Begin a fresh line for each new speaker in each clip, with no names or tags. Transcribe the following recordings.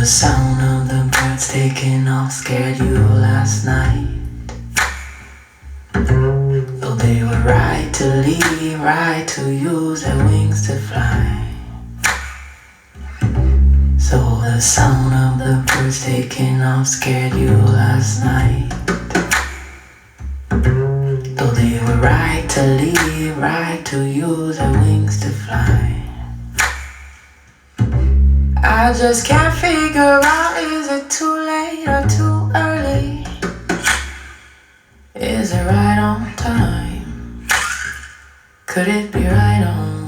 sound of the birds taking off scared you last night. Though they were right to leave, right to use their wings to fly. So the sound of the birds taking off scared you last night. Though they were right to leave, right to use their wings to fly. I just can't figure out, is it too late or too early? Is it right on time? Could it be right on?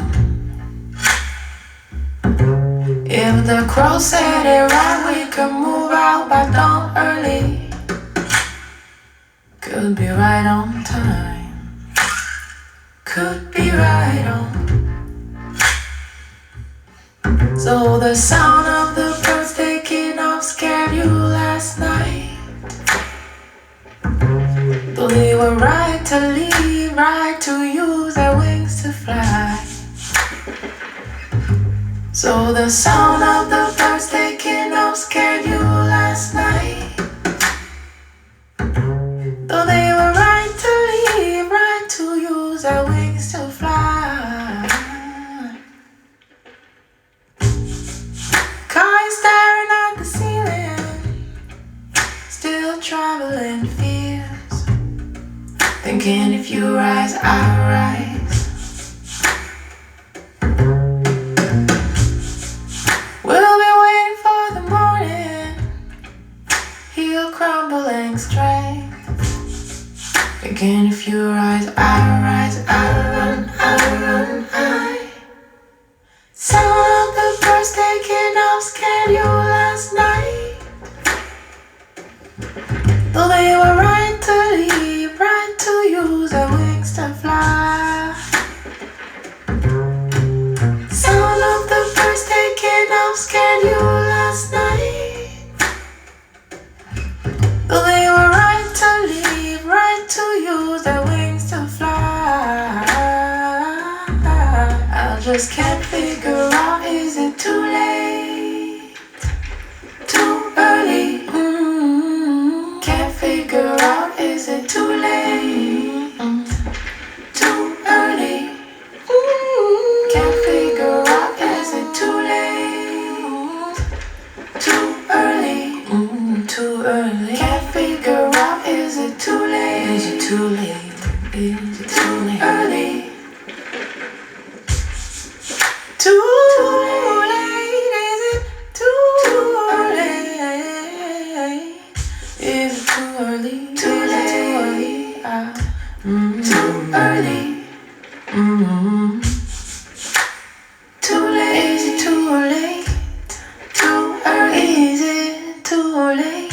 If the crow said it right, we could move out by dawn early. Could be right on time. Could be right on. So the sound of the birds taking off scared you last night. Though they were right to leave, right to use their wings to fly. So the sound of the birds taking off scared you last night. Though they were right to leave, right to use their wings to fly. Caught staring at the ceiling, still traveling fears, thinking if you rise, I'll rise. We'll be waiting for the morning, he'll crumbling strength, thinking if you rise, I'll rise, I'll run, I'll run, I. Sound of the birds taking off scared you last night. Though they were right to leave, right to use their wings to fly. Sound of the birds taking off scared you last night. Though they were right to leave, right to use their wings to fly. I just can't figure out, is it too late? Too early? Can't figure out, is it too late? Too early? Can't figure out, is it too late? Too early? Too early? Can't figure out, is it too late? Is it too late? Is it too late? Early? Too late, is it too early? Is it too early? Too late, too early. Too late, is it too late? Too early, is it too late?